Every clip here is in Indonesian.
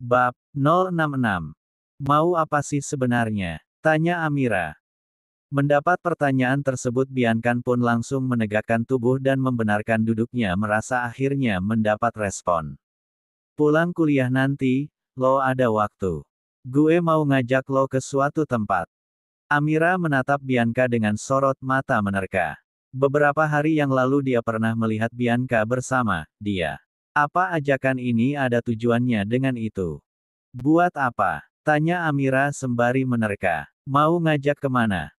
Bab 066. Mau apa sih sebenarnya? Tanya Amira. Mendapat pertanyaan tersebut Biankan pun langsung menegakkan tubuh dan membenarkan duduknya merasa akhirnya mendapat respon. Pulang kuliah nanti, lo ada waktu. Gue mau ngajak lo ke suatu tempat. Amira menatap Bianca dengan sorot mata menerka. Beberapa hari yang lalu dia pernah melihat Bianca bersama dia. Apa ajakan ini ada tujuannya dengan itu? Buat apa? Tanya Amira sembari menerka. Mau ngajak kemana?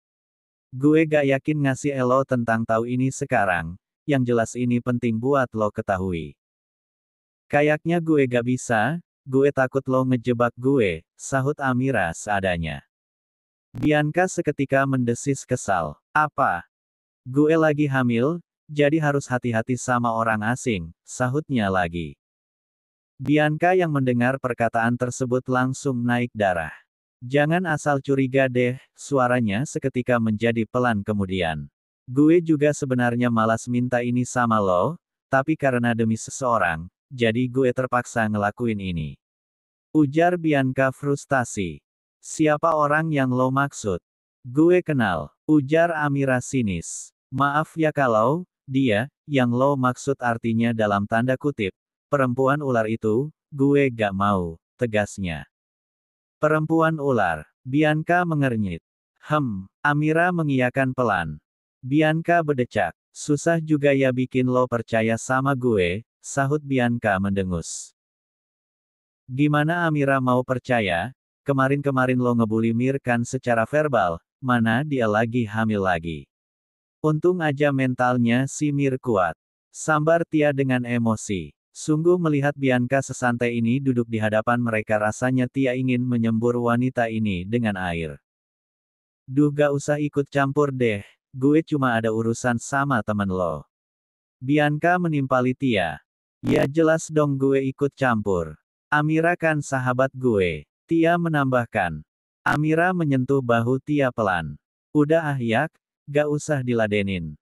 Gue gak yakin ngasih elo tentang tahu ini sekarang, yang jelas ini penting buat lo ketahui. Kayaknya gue gak bisa, gue takut lo ngejebak gue, sahut Amira seadanya. Bianca seketika mendesis kesal. Apa? Gue lagi hamil, jadi harus hati-hati sama orang asing, sahutnya lagi. Bianca yang mendengar perkataan tersebut langsung naik darah. Jangan asal curiga deh, suaranya seketika menjadi pelan kemudian. Gue juga sebenarnya malas minta ini sama lo, tapi karena demi seseorang, jadi gue terpaksa ngelakuin ini. Ujar Bianca frustasi. Siapa orang yang lo maksud? Gue kenal, ujar Amira sinis. Maaf ya kalau, dia, yang lo maksud artinya dalam tanda kutip, perempuan ular itu, gue gak mau, tegasnya. Perempuan ular. Bianca mengernyit. Amira mengiyakan pelan. Bianca berdecak. Susah juga ya bikin lo percaya sama gue, sahut Bianca mendengus. Gimana Amira mau percaya? Kemarin-kemarin lo ngebully Mirkan secara verbal, mana dia lagi hamil lagi. Untung aja mentalnya si Mir kuat. Sambar Tia dengan emosi. Sungguh melihat Bianca sesantai ini duduk di hadapan mereka rasanya Tia ingin menyembur wanita ini dengan air. Duh gak usah ikut campur deh, gue cuma ada urusan sama temen lo. Bianca menimpali Tia. Ya jelas dong gue ikut campur. Amira kan sahabat gue. Tia menambahkan. Amira menyentuh bahu Tia pelan. Udah ah Yak, gak usah diladenin.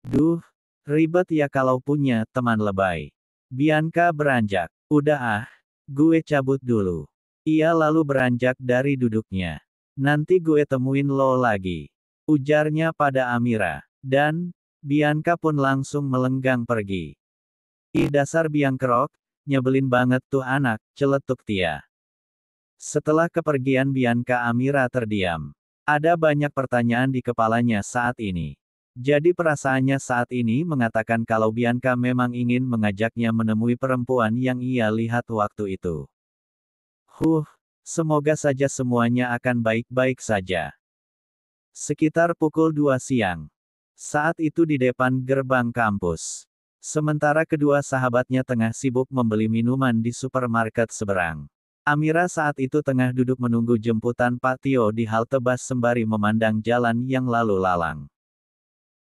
Duh, ribet ya kalau punya teman lebay. Bianca beranjak. Udah ah, gue cabut dulu. Ia lalu beranjak dari duduknya. Nanti gue temuin lo lagi. Ujarnya pada Amira. Dan, Bianca pun langsung melenggang pergi. Ih dasar biangkerok, nyebelin banget tuh anak, celetuk Tia. Setelah kepergian Bianca Amira terdiam. Ada banyak pertanyaan di kepalanya saat ini. Jadi perasaannya saat ini mengatakan kalau Bianca memang ingin mengajaknya menemui perempuan yang ia lihat waktu itu. Semoga saja semuanya akan baik-baik saja. Sekitar pukul 2 siang. Saat itu di depan gerbang kampus. Sementara kedua sahabatnya tengah sibuk membeli minuman di supermarket seberang. Amira saat itu tengah duduk menunggu jemputan Pak Tio di halte bus sembari memandang jalan yang lalu lalang.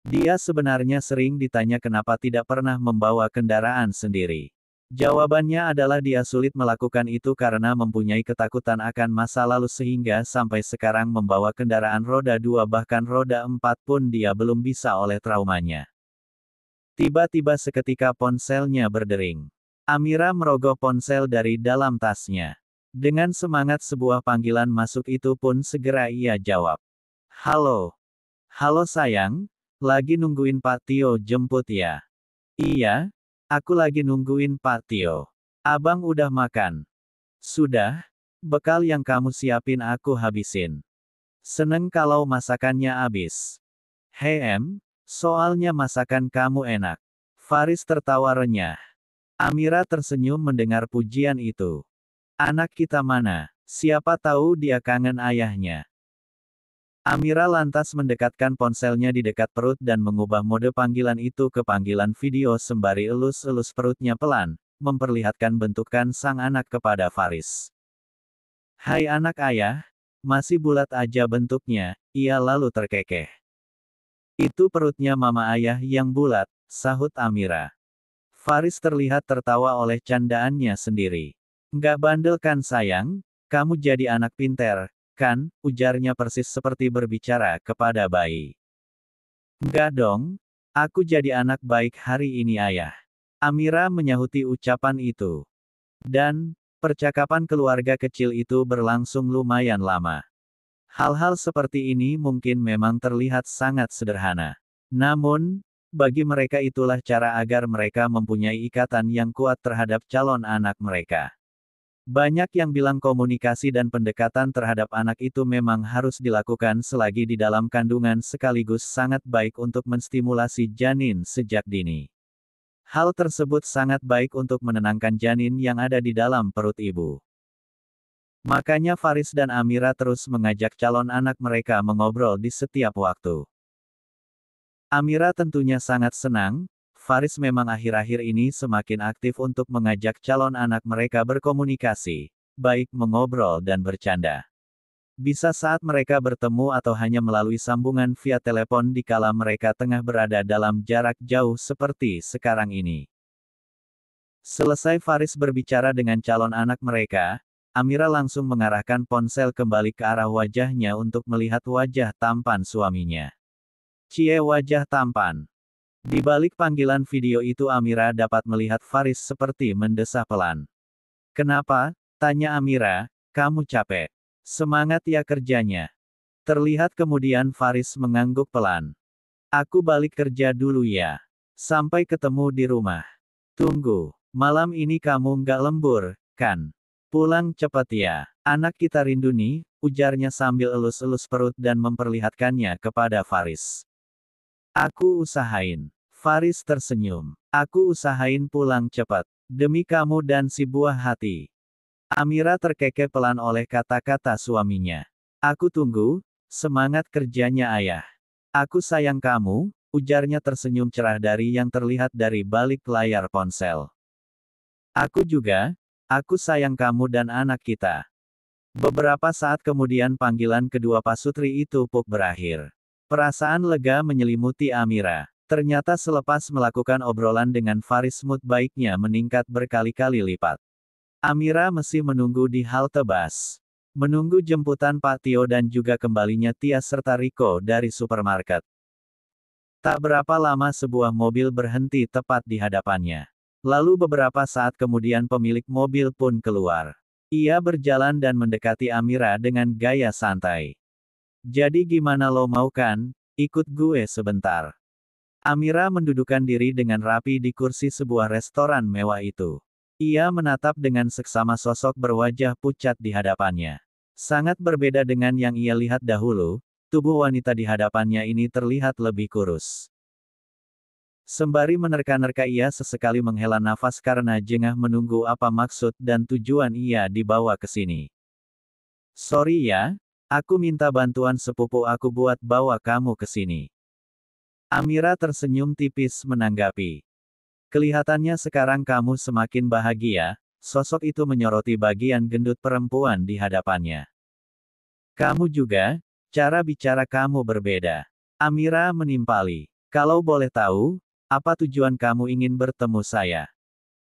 Dia sebenarnya sering ditanya kenapa tidak pernah membawa kendaraan sendiri. Jawabannya adalah dia sulit melakukan itu karena mempunyai ketakutan akan masa lalu sehingga sampai sekarang membawa kendaraan roda 2 bahkan roda 4 pun dia belum bisa oleh traumanya. Tiba-tiba seketika ponselnya berdering. Amira merogoh ponsel dari dalam tasnya. Dengan semangat sebuah panggilan masuk itu pun segera ia jawab. Halo. Halo sayang. Lagi nungguin Pak Tio jemput ya? Iya, aku lagi nungguin Pak Tio. Abang udah makan? Sudah, bekal yang kamu siapin aku habisin. Seneng kalau masakannya habis. Soalnya masakan kamu enak. Faris tertawa renyah. Amira tersenyum mendengar pujian itu. Anak kita mana? Siapa tahu dia kangen ayahnya. Amira lantas mendekatkan ponselnya di dekat perut dan mengubah mode panggilan itu ke panggilan video sembari elus-elus perutnya pelan, memperlihatkan bentukan sang anak kepada Faris. Hai anak ayah, masih bulat aja bentuknya, ia lalu terkekeh. Itu perutnya mama ayah yang bulat, sahut Amira. Faris terlihat tertawa oleh candaannya sendiri. Nggak bandel kan sayang, kamu jadi anak pinter. Kan, ujarnya persis seperti berbicara kepada bayi. Enggak dong, aku jadi anak baik hari ini ayah. Amira menyahuti ucapan itu. Dan, Percakapan keluarga kecil itu berlangsung lumayan lama. Hal-hal seperti ini mungkin memang terlihat sangat sederhana. Namun, bagi mereka itulah cara agar mereka mempunyai ikatan yang kuat terhadap calon anak mereka. Banyak yang bilang komunikasi dan pendekatan terhadap anak itu memang harus dilakukan selagi di dalam kandungan sekaligus sangat baik untuk menstimulasi janin sejak dini. Hal tersebut sangat baik untuk menenangkan janin yang ada di dalam perut ibu. Makanya Faris dan Amira terus mengajak calon anak mereka mengobrol di setiap waktu. Amira tentunya sangat senang, Faris memang akhir-akhir ini semakin aktif untuk mengajak calon anak mereka berkomunikasi, baik mengobrol dan bercanda. Bisa saat mereka bertemu atau hanya melalui sambungan via telepon dikala mereka tengah berada dalam jarak jauh seperti sekarang ini. Selesai Faris berbicara dengan calon anak mereka, Amira langsung mengarahkan ponsel kembali ke arah wajahnya untuk melihat wajah tampan suaminya. Cie, wajah tampan. Di balik panggilan video itu Amira dapat melihat Faris seperti mendesah pelan. "Kenapa?" tanya Amira, "kamu capek? Semangat ya kerjanya." Terlihat kemudian Faris mengangguk pelan. "Aku balik kerja dulu ya. Sampai ketemu di rumah." "Tunggu, malam ini kamu nggak lembur, kan? Pulang cepet ya. Anak kita rindu nih," ujarnya sambil elus-elus perut dan memperlihatkannya kepada Faris. "Aku usahain." Faris tersenyum. "Aku usahain pulang cepat. Demi kamu dan si buah hati." Amira terkekeh pelan oleh kata-kata suaminya. "Aku tunggu, semangat kerjanya ayah." "Aku sayang kamu," ujarnya tersenyum cerah dari yang terlihat dari balik layar ponsel. "Aku juga, aku sayang kamu dan anak kita." Beberapa saat kemudian panggilan kedua pasutri itu pun berakhir. Perasaan lega menyelimuti Amira. Ternyata selepas melakukan obrolan dengan Faris mood baiknya meningkat berkali-kali lipat. Amira masih menunggu di halte bus. Menunggu jemputan Pak Tio dan juga kembalinya Tia serta Riko dari supermarket. Tak berapa lama sebuah mobil berhenti tepat di hadapannya. Lalu beberapa saat kemudian pemilik mobil pun keluar. Ia berjalan dan mendekati Amira dengan gaya santai. "Jadi gimana, lo mau kan? Ikut gue sebentar." Amira mendudukkan diri dengan rapi di kursi sebuah restoran mewah itu. Ia menatap dengan seksama sosok berwajah pucat di hadapannya. Sangat berbeda dengan yang ia lihat dahulu, tubuh wanita di hadapannya ini terlihat lebih kurus. Sembari menerka-nerka ia sesekali menghela nafas karena jengah menunggu apa maksud dan tujuan ia dibawa ke sini. "Sorry ya, aku minta bantuan sepupu aku buat bawa kamu ke sini." Amira tersenyum tipis menanggapi. "Kelihatannya sekarang kamu semakin bahagia," sosok itu menyoroti bagian gendut perempuan di hadapannya. "Kamu juga, cara bicara kamu berbeda." Amira menimpali. "Kalau boleh tahu, apa tujuan kamu ingin bertemu saya?"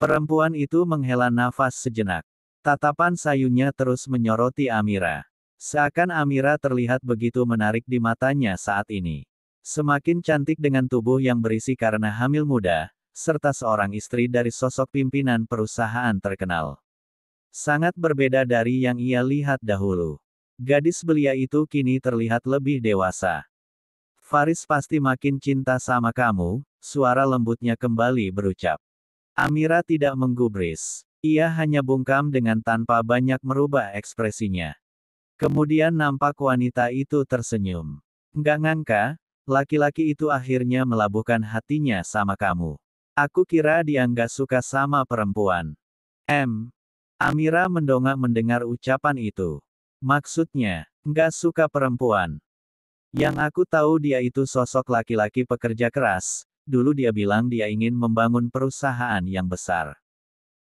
Perempuan itu menghela nafas sejenak. Tatapan sayunya terus menyoroti Amira. Seakan Amira terlihat begitu menarik di matanya saat ini. Semakin cantik dengan tubuh yang berisi karena hamil muda, serta seorang istri dari sosok pimpinan perusahaan terkenal. Sangat berbeda dari yang ia lihat dahulu. Gadis belia itu kini terlihat lebih dewasa. "Faris pasti makin cinta sama kamu," suara lembutnya kembali berucap. Amira tidak menggubris. Ia hanya bungkam dengan tanpa banyak merubah ekspresinya. Kemudian nampak wanita itu tersenyum. "Nggak ngangka, laki-laki itu akhirnya melabuhkan hatinya sama kamu. Aku kira dia nggak suka sama perempuan." Amira mendongak mendengar ucapan itu. "Maksudnya, nggak suka perempuan?" "Yang aku tahu dia itu sosok laki-laki pekerja keras, dulu dia bilang dia ingin membangun perusahaan yang besar.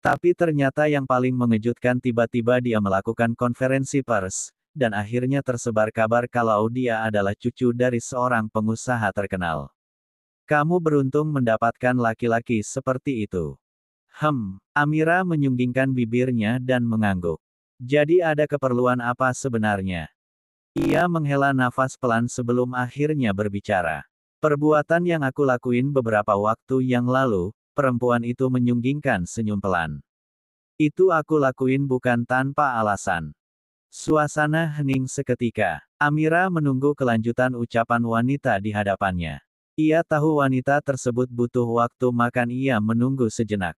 Tapi ternyata yang paling mengejutkan tiba-tiba dia melakukan konferensi pers, dan akhirnya tersebar kabar kalau dia adalah cucu dari seorang pengusaha terkenal. Kamu beruntung mendapatkan laki-laki seperti itu." Amira menyunggingkan bibirnya dan mengangguk. "Jadi ada keperluan apa sebenarnya?" Ia menghela nafas pelan sebelum akhirnya berbicara. "Perbuatan yang aku lakuin beberapa waktu yang lalu," perempuan itu menyunggingkan senyum pelan. Itu aku lakuin bukan tanpa alasan. Suasana hening seketika. Amira menunggu kelanjutan ucapan wanita di hadapannya. Ia tahu wanita tersebut butuh waktu, makan ia menunggu sejenak.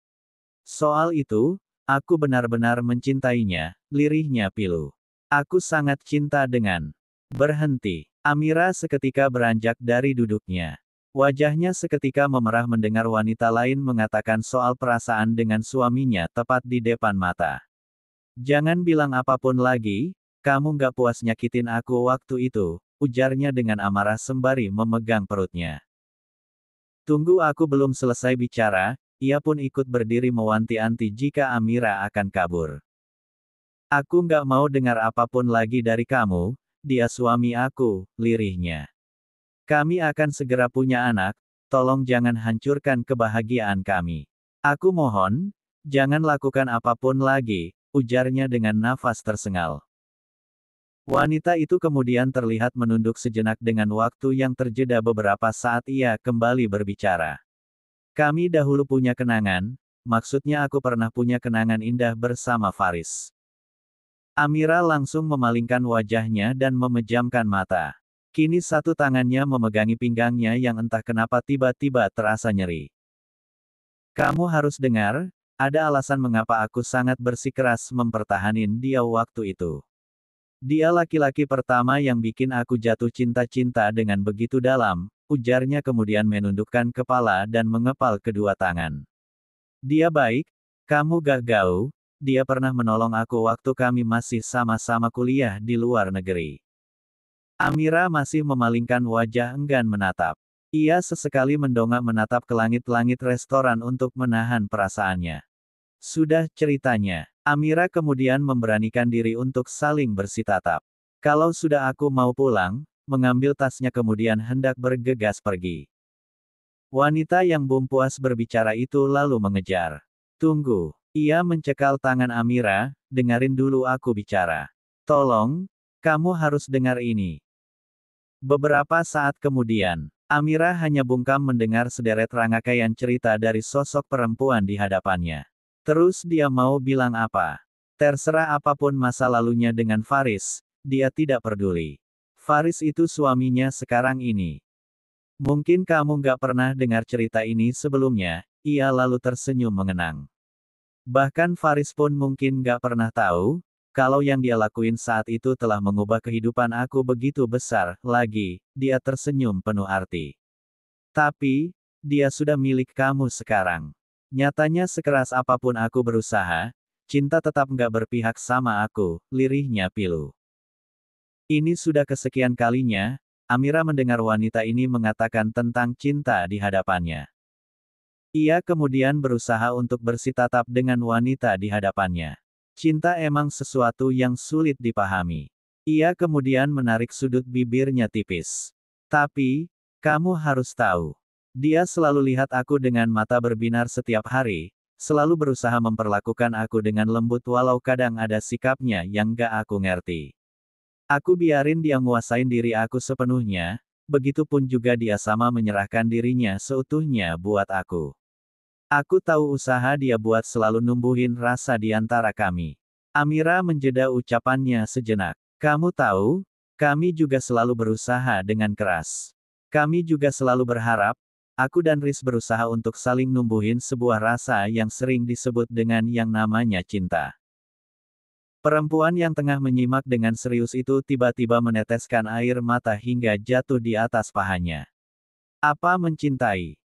Soal itu, aku benar-benar mencintainya, lirihnya pilu. Aku sangat cinta dengan... Berhenti. Amira seketika beranjak dari duduknya. Wajahnya seketika memerah mendengar wanita lain mengatakan soal perasaan dengan suaminya tepat di depan mata. Jangan bilang apapun lagi, kamu nggak puas nyakitin aku waktu itu, ujarnya dengan amarah sembari memegang perutnya. Tunggu, aku belum selesai bicara, ia pun ikut berdiri mewanti-wanti jika Amira akan kabur. Aku nggak mau dengar apapun lagi dari kamu, dia suami aku, lirihnya. Kami akan segera punya anak, tolong jangan hancurkan kebahagiaan kami. Aku mohon, jangan lakukan apapun lagi, ujarnya dengan nafas tersengal. Wanita itu kemudian terlihat menunduk sejenak dengan waktu yang terjeda beberapa saat ia kembali berbicara. Kami dahulu punya kenangan, maksudnya aku pernah punya kenangan indah bersama Faris. Amira langsung memalingkan wajahnya dan memejamkan mata. Kini satu tangannya memegangi pinggangnya yang entah kenapa tiba-tiba terasa nyeri. Kamu harus dengar, ada alasan mengapa aku sangat bersikeras mempertahanin dia waktu itu. Dia laki-laki pertama yang bikin aku jatuh cinta-cinta dengan begitu dalam, ujarnya kemudian menundukkan kepala dan mengepal kedua tangan. Dia baik, kamu gak gaul, dia pernah menolong aku waktu kami masih sama-sama kuliah di luar negeri. Amira masih memalingkan wajah enggan menatap. Ia sesekali mendongak menatap ke langit-langit restoran untuk menahan perasaannya. Sudah ceritanya. Amira kemudian memberanikan diri untuk saling bersitatap. Kalau sudah aku mau pulang, mengambil tasnya kemudian hendak bergegas pergi. Wanita yang belum puas berbicara itu lalu mengejar. Tunggu. Ia mencekal tangan Amira, dengarin dulu aku bicara. Tolong, kamu harus dengar ini. Beberapa saat kemudian, Amira hanya bungkam mendengar sederet rangkaian cerita dari sosok perempuan di hadapannya. Terus dia mau bilang apa? Terserah apapun masa lalunya dengan Faris, dia tidak peduli. Faris itu suaminya sekarang ini. Mungkin kamu nggak pernah dengar cerita ini sebelumnya, ia lalu tersenyum mengenang. Bahkan Faris pun mungkin nggak pernah tahu, kalau yang dia lakuin saat itu telah mengubah kehidupan aku begitu besar, lagi, dia tersenyum penuh arti. Tapi, dia sudah milik kamu sekarang. Nyatanya sekeras apapun aku berusaha, cinta tetap nggak berpihak sama aku, lirihnya pilu. Ini sudah kesekian kalinya, Amira mendengar wanita ini mengatakan tentang cinta di hadapannya. Ia kemudian berusaha untuk bersitatap dengan wanita di hadapannya. Cinta emang sesuatu yang sulit dipahami. Ia kemudian menarik sudut bibirnya tipis. Tapi, kamu harus tahu. Dia selalu lihat aku dengan mata berbinar setiap hari, selalu berusaha memperlakukan aku dengan lembut walau kadang ada sikapnya yang gak aku ngerti. Aku biarin dia nguasain diri aku sepenuhnya, begitupun juga dia sama menyerahkan dirinya seutuhnya buat aku. Aku tahu usaha dia buat selalu numbuhin rasa di antara kami. Amira menjeda ucapannya sejenak. Kamu tahu, kami juga selalu berusaha dengan keras. Kami juga selalu berharap, aku dan Riz berusaha untuk saling numbuhin sebuah rasa yang sering disebut dengan yang namanya cinta. Perempuan yang tengah menyimak dengan serius itu tiba-tiba meneteskan air mata hingga jatuh di atas pahanya. Apa mencintai?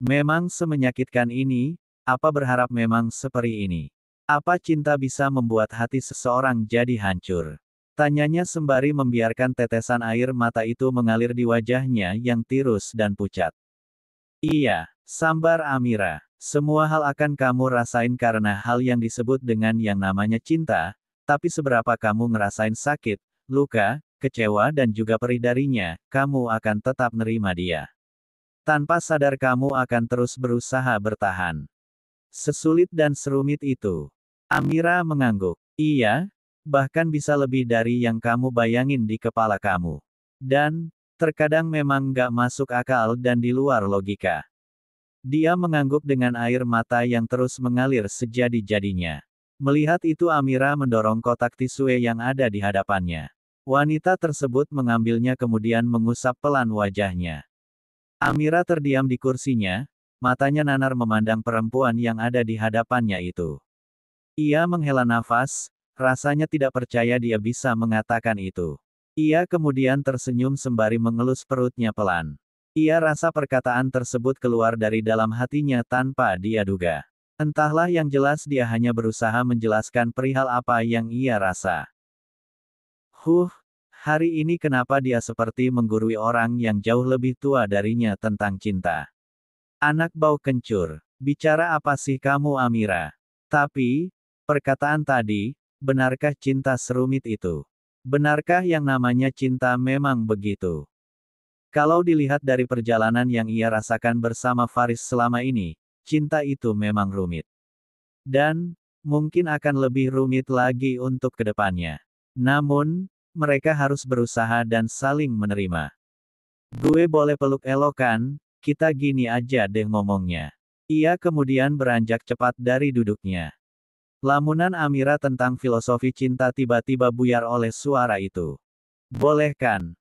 Memang semenyakitkan ini, apa berharap memang seperti ini? Apa cinta bisa membuat hati seseorang jadi hancur? Tanyanya sembari membiarkan tetesan air mata itu mengalir di wajahnya yang tirus dan pucat. Iya, sambar Amira. Semua hal akan kamu rasain karena hal yang disebut dengan yang namanya cinta, tapi seberapa kamu ngerasain sakit, luka, kecewa dan juga perih darinya, kamu akan tetap nerima dia. Tanpa sadar kamu akan terus berusaha bertahan. Sesulit dan serumit itu. Amira mengangguk. Iya, bahkan bisa lebih dari yang kamu bayangin di kepala kamu. Dan, terkadang memang nggak masuk akal dan di luar logika. Dia mengangguk dengan air mata yang terus mengalir sejadi-jadinya. Melihat itu Amira mendorong kotak tisu yang ada di hadapannya. Wanita tersebut mengambilnya kemudian mengusap pelan wajahnya. Amira terdiam di kursinya, matanya nanar memandang perempuan yang ada di hadapannya itu. Ia menghela nafas, rasanya tidak percaya dia bisa mengatakan itu. Ia kemudian tersenyum sembari mengelus perutnya pelan. Ia rasa perkataan tersebut keluar dari dalam hatinya tanpa dia duga. Entahlah, yang jelas dia hanya berusaha menjelaskan perihal apa yang ia rasa. Hari ini kenapa dia seperti menggurui orang yang jauh lebih tua darinya tentang cinta. Anak bau kencur, bicara apa sih kamu Amira? Tapi, perkataan tadi, benarkah cinta serumit itu? Benarkah yang namanya cinta memang begitu? Kalau dilihat dari perjalanan yang ia rasakan bersama Faris selama ini, cinta itu memang rumit. Dan, mungkin akan lebih rumit lagi untuk kedepannya. Namun, mereka harus berusaha dan saling menerima. Gue boleh peluk Elo kan? Kita gini aja deh ngomongnya. Ia kemudian beranjak cepat dari duduknya. Lamunan Amira tentang filosofi cinta tiba-tiba buyar oleh suara itu. Boleh kan?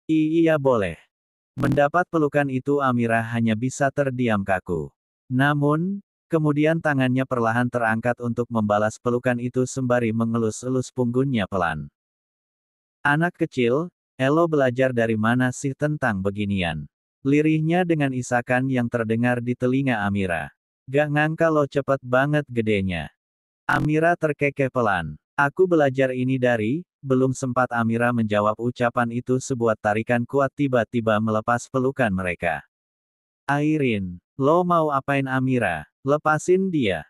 Iya boleh. Mendapat pelukan itu Amira hanya bisa terdiam kaku. Namun, kemudian tangannya perlahan terangkat untuk membalas pelukan itu sembari mengelus-elus punggungnya pelan. Anak kecil, Elo belajar dari mana sih tentang beginian? Lirihnya dengan isakan yang terdengar di telinga Amira. Gak ngangka lo cepet banget gedenya. Amira terkekeh pelan. Aku belajar ini dari, belum sempat Amira menjawab ucapan itu sebuah tarikan kuat tiba-tiba melepas pelukan mereka. Airin, lo mau apain Amira? Lepasin dia.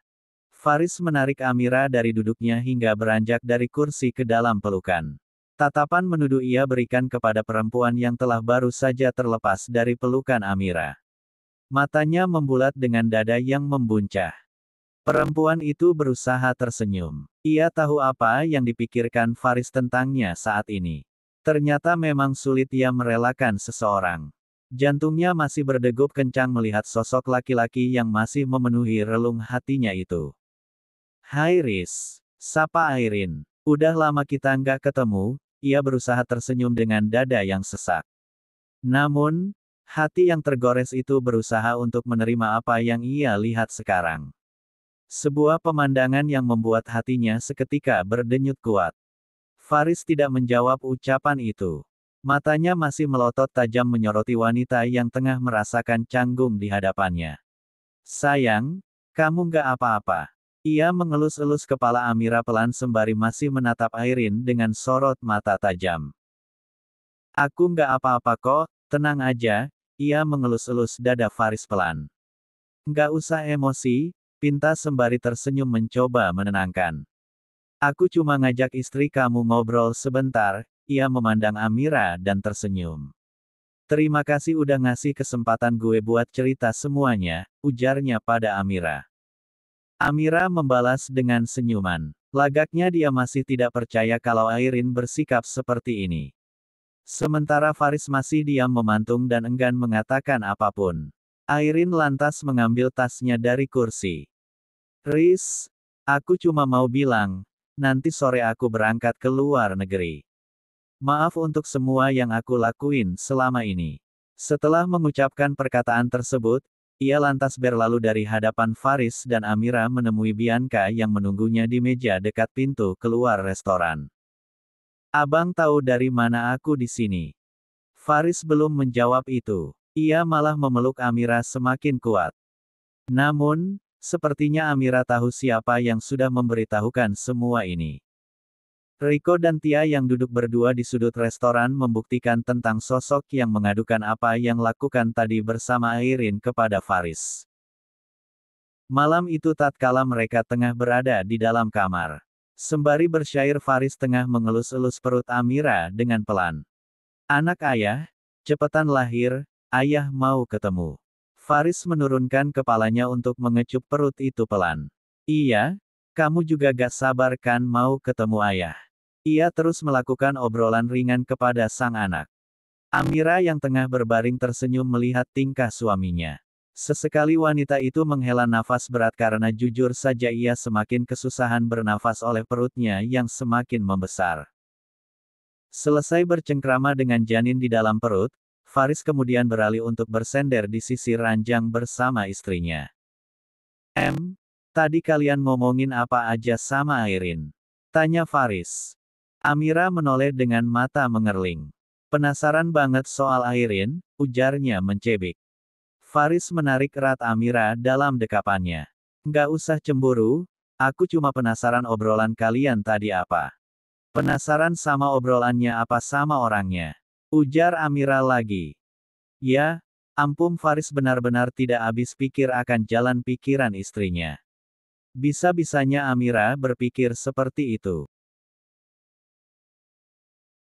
Faris menarik Amira dari duduknya hingga beranjak dari kursi ke dalam pelukan. Tatapan menuduh ia berikan kepada perempuan yang telah baru saja terlepas dari pelukan Amira. Matanya membulat dengan dada yang membuncah. Perempuan itu berusaha tersenyum. Ia tahu apa yang dipikirkan Faris tentangnya saat ini. Ternyata memang sulit ia merelakan seseorang. Jantungnya masih berdegup kencang melihat sosok laki-laki yang masih memenuhi relung hatinya itu. Hai Riz, sapa Airin. Udah lama kita nggak ketemu, ia berusaha tersenyum dengan dada yang sesak. Namun, hati yang tergores itu berusaha untuk menerima apa yang ia lihat sekarang. Sebuah pemandangan yang membuat hatinya seketika berdenyut kuat. Faris tidak menjawab ucapan itu. Matanya masih melotot tajam menyoroti wanita yang tengah merasakan canggung di hadapannya. Sayang, kamu nggak apa-apa. Ia mengelus-elus kepala Amira pelan sembari masih menatap Airin dengan sorot mata tajam. Aku nggak apa-apa kok, tenang aja, ia mengelus-elus dada Faris pelan. Nggak usah emosi, pinta sembari tersenyum mencoba menenangkan. Aku cuma ngajak istri kamu ngobrol sebentar, ia memandang Amira dan tersenyum. Terima kasih udah ngasih kesempatan gue buat cerita semuanya, ujarnya pada Amira. Amira membalas dengan senyuman. Lagaknya dia masih tidak percaya kalau Airin bersikap seperti ini. Sementara Faris masih diam memantung dan enggan mengatakan apapun. Airin lantas mengambil tasnya dari kursi. Riz, aku cuma mau bilang, nanti sore aku berangkat ke luar negeri. Maaf untuk semua yang aku lakuin selama ini. Setelah mengucapkan perkataan tersebut, ia lantas berlalu dari hadapan Faris dan Amira menemui Bianca yang menunggunya di meja dekat pintu keluar restoran. Abang tahu dari mana aku di sini? Faris belum menjawab itu. Ia malah memeluk Amira semakin kuat. Namun, sepertinya Amira tahu siapa yang sudah memberitahukan semua ini. Riko dan Tia yang duduk berdua di sudut restoran membuktikan tentang sosok yang mengadukan apa yang lakukan tadi bersama Airin kepada Faris. Malam itu tatkala mereka tengah berada di dalam kamar. Sembari bersyair Faris tengah mengelus-elus perut Amira dengan pelan. Anak ayah, cepetan lahir, ayah mau ketemu. Faris menurunkan kepalanya untuk mengecup perut itu pelan. Iya, kamu juga gak sabar kan mau ketemu ayah. Ia terus melakukan obrolan ringan kepada sang anak. Amira yang tengah berbaring tersenyum melihat tingkah suaminya. Sesekali wanita itu menghela nafas berat karena jujur saja ia semakin kesusahan bernafas oleh perutnya yang semakin membesar. Selesai bercengkrama dengan janin di dalam perut, Faris kemudian beralih untuk bersender di sisi ranjang bersama istrinya. Tadi kalian ngomongin apa aja sama Airin? Tanya Faris. Amira menoleh dengan mata mengerling. Penasaran banget soal Airin, ujarnya mencebik. Faris menarik erat Amira dalam dekapannya. Nggak usah cemburu, aku cuma penasaran obrolan kalian tadi apa. Penasaran sama obrolannya apa sama orangnya. Ujar Amira lagi. Ya, ampun Faris benar-benar tidak habis pikir akan jalan pikiran istrinya. Bisa-bisanya Amira berpikir seperti itu.